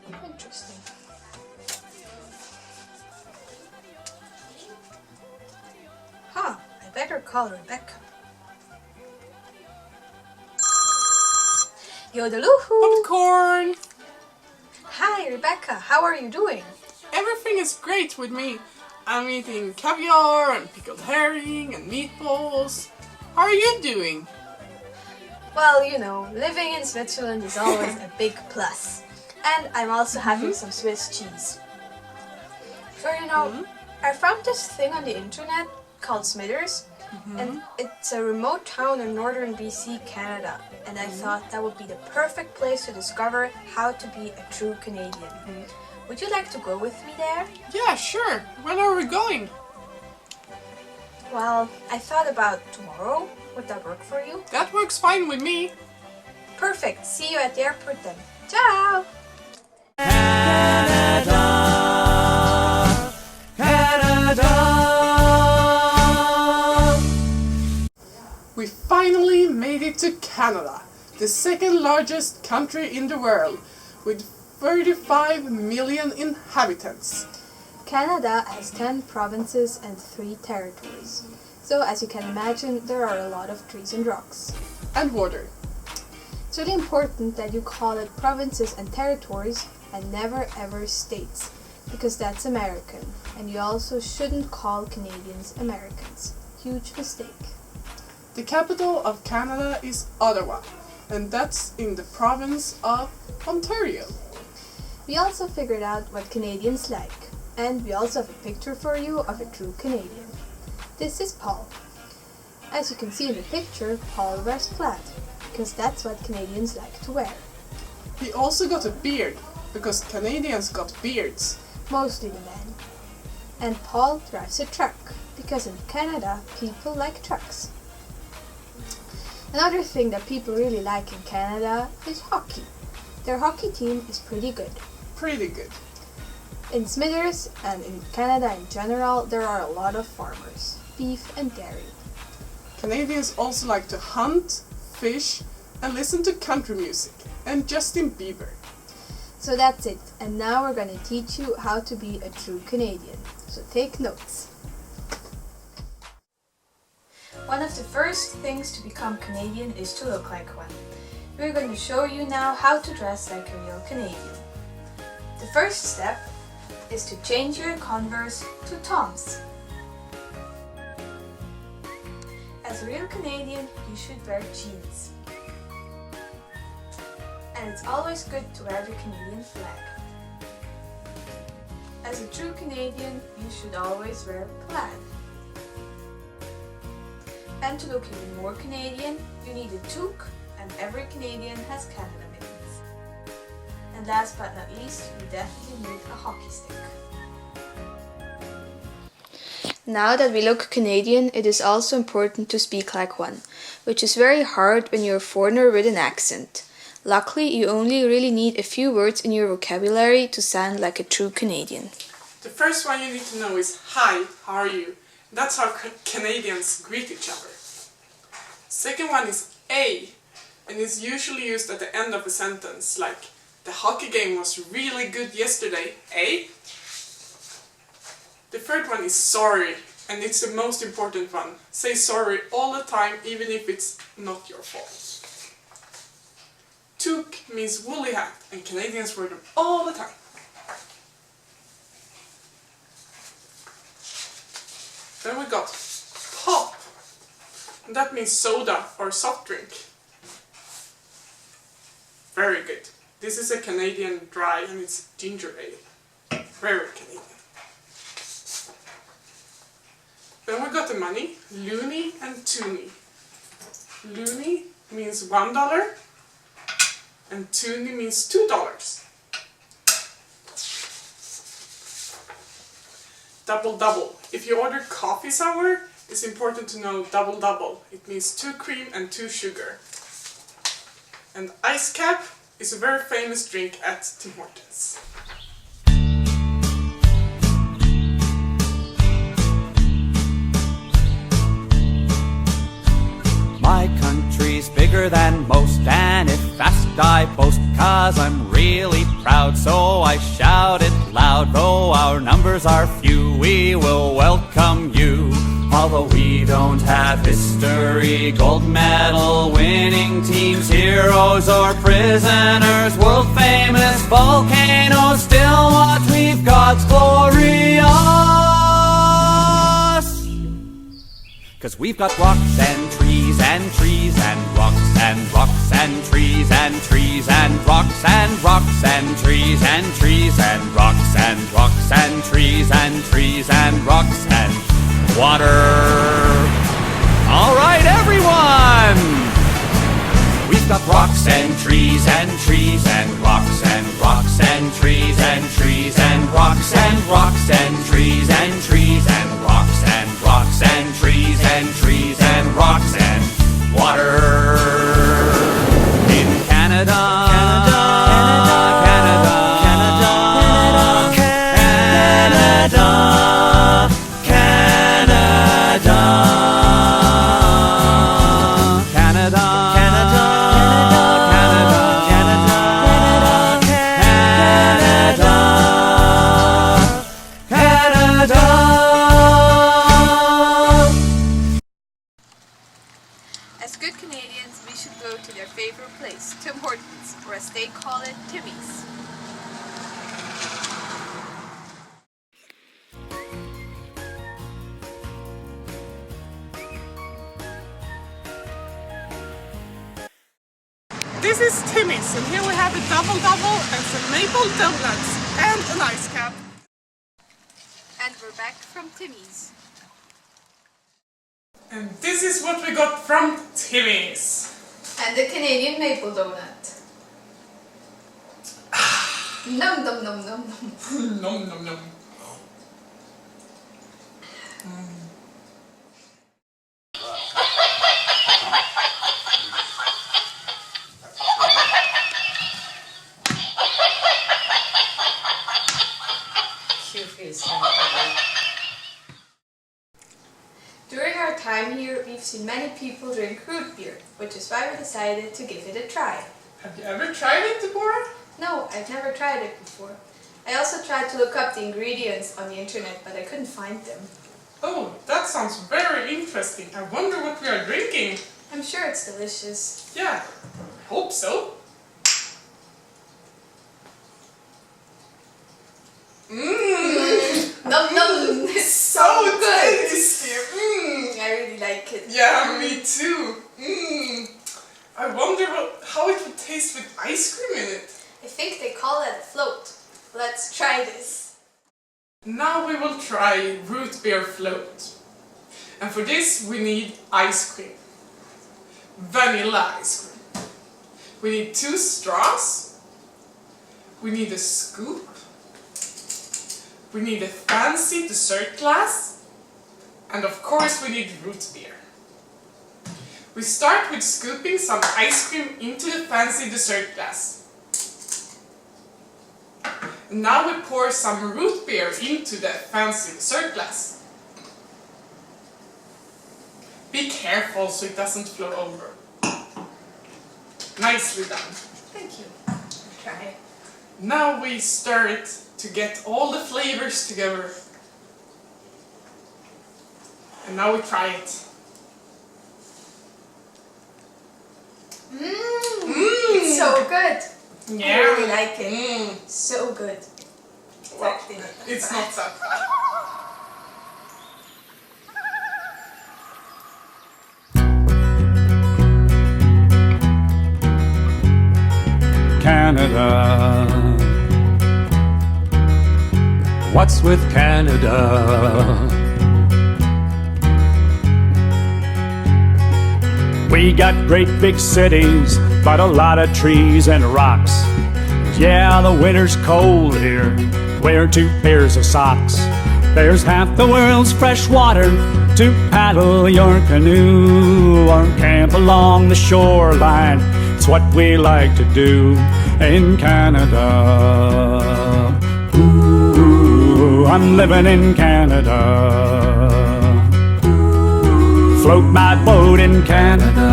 Interesting. Huh, I better call Rebecca. Yodeloohoo! Popcorn! Hi Rebecca, how are you doing? Everything is great with me. I'm eating caviar and pickled herring and meatballs. How are you doing? Well, you know, living in Switzerland is always a big plus. And I'm also having some Swiss cheese. So, you know, I found this thing on the internet called Smithers. And it's a remote town in northern BC, Canada. And I thought that would be the perfect place to discover how to be a true Canadian. Would you like to go with me there? Yeah, sure. When are we going? Well, I thought about tomorrow. Would that work for you? That works fine with me. Perfect. See you at the airport then. Ciao! We finally made it to Canada, the second largest country in the world, with 35 million inhabitants. Canada has 10 provinces and 3 territories. So as you can imagine, there are a lot of trees and rocks. And water. It's really important that you call it provinces and territories and never ever states, because that's American. And you also shouldn't call Canadians Americans. Huge mistake. The capital of Canada is Ottawa, and that's in the province of Ontario. We also figured out what Canadians like, and we also have a picture for you of a true Canadian. This is Paul. As you can see in the picture, Paul wears plaid, because that's what Canadians like to wear. He also got a beard, because Canadians got beards. Mostly the men. And Paul drives a truck, because in Canada, people like trucks. Another thing that people really like in Canada is hockey. Their hockey team is pretty good. Pretty good. In Smithers and in Canada in general, there are a lot of farmers, beef and dairy. Canadians also like to hunt, fish, and listen to country music, and Justin Bieber. So that's it, and now we're going to teach you how to be a true Canadian. So take notes. One of the first things to become Canadian is to look like one. We're going to show you now how to dress like a real Canadian. The first step is to change your Converse to Toms. As a real Canadian, you should wear jeans. And it's always good to wear the Canadian flag. As a true Canadian, you should always wear plaid. And to look even more Canadian, you need a toque, and every Canadian has Canada mittens. And last but not least, you definitely need a hockey stick. Now that we look Canadian, it is also important to speak like one, which is very hard when you're a foreigner with an accent. Luckily, you only really need a few words in your vocabulary to sound like a true Canadian. The first one you need to know is hi, how are you? That's how Canadians greet each other. Second one is a, and it's usually used at the end of a sentence, like the hockey game was really good yesterday, eh? The third one is sorry, and it's the most important one. Say sorry all the time, even if it's not your fault. Toque means woolly hat, and Canadians wear them all the time. Then we got pop, and that means soda or soft drink. Very good. This is a Canadian dry, and it's ginger ale. Very Canadian. Then we got the money, loonie and toonie. Loonie means $1 and toonie means $2. Double double. If you order coffee somewhere, it's important to know double double. It means 2 cream and 2 sugar. And ice cap is a very famous drink at Tim Hortons. My country's big bigger than most, and if fast I boast, 'cause I'm really proud. So I shout it loud, though our numbers are few, we will welcome you. Although we don't have history, gold medal winning teams, heroes or prisoners, world famous volcanoes, still what we've got's glorious. 'Cause we've got rocks and trees and trees and rocks and rocks and trees and trees and rocks and rocks and trees and trees and rocks and rocks and trees and trees and rocks and water. All right, everyone! We've got rocks and trees and trees and rocks and rocks and trees and trees and rocks and rocks and trees and trees and rocks and rocks and trees and trees and rocks and water. In Canada, Canada, Canada, Canada, Canada, Canada, Canada, Canada, Canada, Canada, Canada, Canada. As good Canadians, we should go to their favorite place, Tim Hortons, or as they call it, Timmy's. This is Timmy's, and here we have a double-double and some maple donuts and an ice cap. And we're back from Timmy's. And this is what we got from Timmy's. And the Canadian maple donut. Num num num num num. Nom nom nom. During our time here, we've seen many people drink root beer, which is why we decided to give it a try. Have you ever tried it, Deborah? No, I've never tried it before. I also tried to look up the ingredients on the internet, but I couldn't find them. Oh, that sounds very interesting. I wonder what we are drinking. I'm sure it's delicious. Yeah, hope so. Mmm, Num num! It's so good! tasty. I really like it. Yeah, me too. I wonder how it would taste with ice cream in it. I think they call it a float. Let's try this. Now we will try root beer float. And for this we need ice cream. Vanilla ice cream. We need 2 straws. We need a scoop. We need a fancy dessert glass. And of course we need root beer. We start with scooping some ice cream into the fancy dessert glass. Now we pour some root beer into the fancy dessert glass. Be careful so it doesn't flow over. Nicely done. Thank you. Try it. Now we stir it to get all the flavors together. And now we try it. It's so good. Yeah. I really like it. So good. Well, Exactly like that. it's not that bad. Canada. What's with Canada? We got great big cities, but a lot of trees and rocks. Yeah, the winter's cold here. Wear 2 pairs of socks. There's half the world's fresh water to paddle your canoe or camp along the shoreline. It's what we like to do in Canada. Ooh, I'm living in Canada. float my boat in Canada.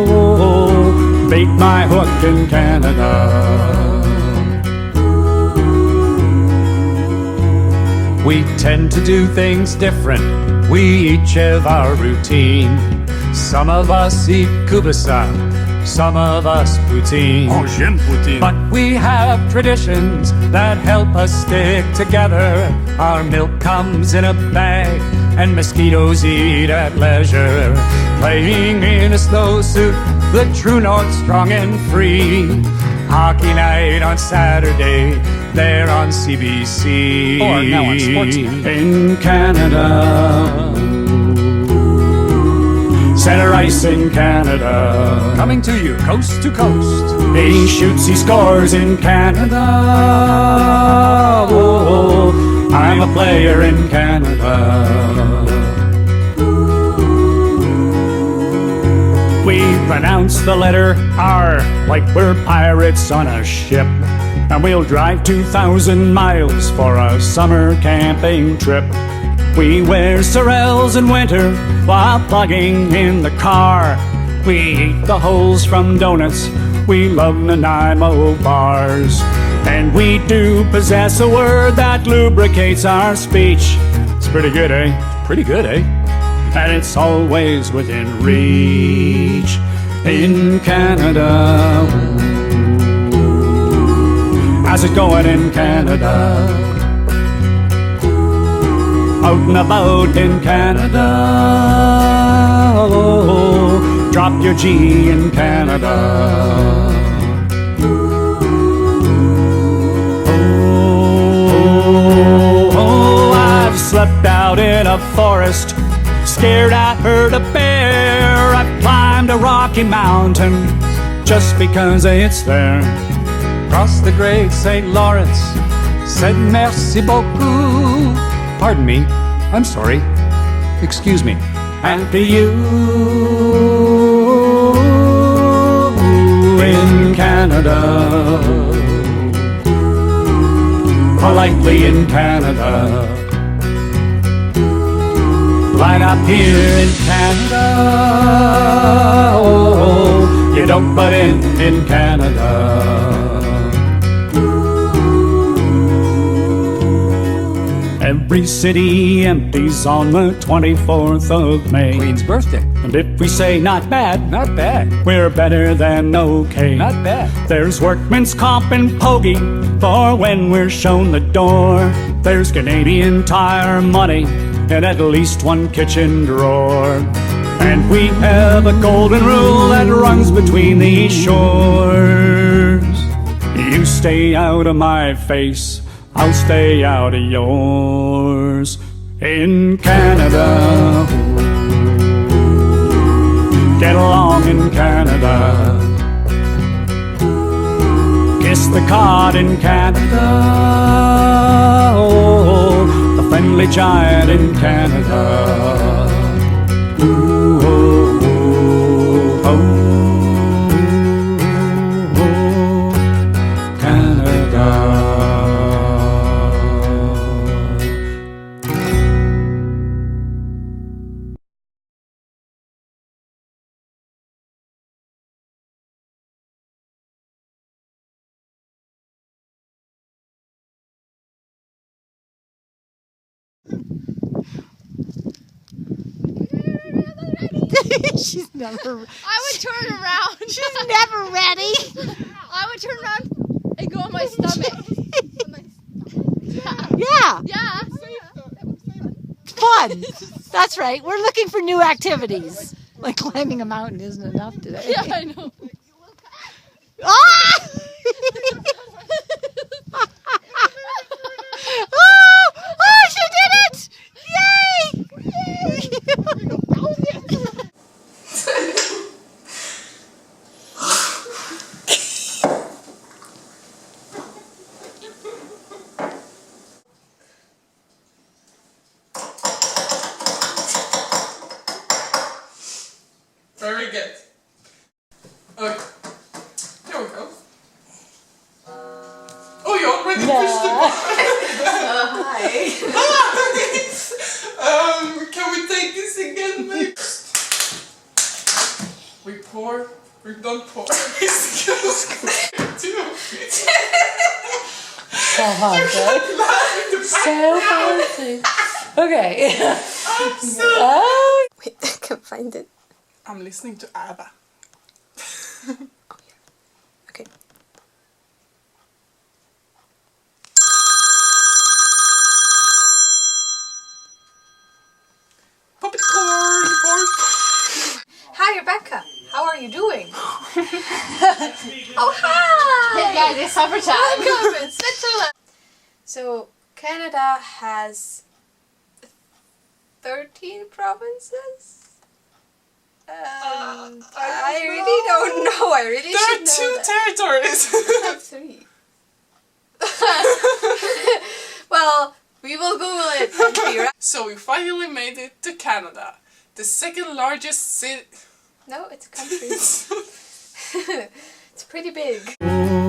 Oh, bait my hook in Canada. We tend to do things different. We each have our routine. Some of us eat kubasa, some of us poutine. Oh, j'aime poutine. But we have traditions that help us stick together. Our milk comes in a bag and mosquitoes eat at leisure. Playing in a snowsuit, the true north strong and free. Hockey night on Saturday, there on CBC. Or now on Sportsnet. In Canada. Center ice in Canada. Coming to you coast to coast. He shoots, he scores in Canada. Oh, I'm a player in Canada. We pronounce the letter R like we're pirates on a ship. And we'll drive 2,000 miles for a summer camping trip. We wear sorels in winter while plugging in the car. We eat the holes from donuts. We love Nanaimo bars. And we do possess a word that lubricates our speech. It's pretty good, eh? Pretty good, eh? And it's always within reach. In Canada. How's it going in Canada? Out and about in Canada. Oh, drop your G in Canada. Oh, I've slept out in a forest, scared I heard a bear. I've climbed a rocky mountain just because it's there. Crossed the great St. Lawrence, said merci beaucoup. Pardon me, I'm sorry. Excuse me. And to you in Canada, politely in Canada, right up here in Canada. Oh, you don't butt in Canada. Every city empties on the 24th of May. Queen's birthday. And if we say not bad, Not bad. we're better than okay. Not bad. There's workman's comp and pogey for when we're shown the door. There's Canadian Tire money in at least one kitchen drawer. And we have a golden rule that runs between these shores. You stay out of my face, I'll stay out of yours. In Canada, get along in Canada. Kiss the cod in Canada. Oh, the friendly giant in Canada. Ooh, oh, oh, oh, oh, Canada. She's never. I would turn around. She's never ready. I would turn around and go on my stomach. Yeah, Yeah. fun. That's right. We're looking for new activities. Like climbing a mountain isn't enough today. Yeah, I know. Ah! Oh, she did it! Yay! Very good. Okay. There we go. Oh, you already pushed the button. Hi. Can we take this again? pour. We've done pour. Two. So haunted. So haunted. Okay. Wait, I can find it. I'm listening to ABBA. Okay. Puppet corn board. Hi, Rebecca. How are you doing? Oh, hi! Hey guys, it's supper time. Welcome in Switzerland. So, Canada has 13 provinces. I really don't know. I really There should are know two that. territories. I have 3. Well, we will Google it and be right. So we finally made it to Canada, the second largest city. No, it's a country. It's pretty big. Oh,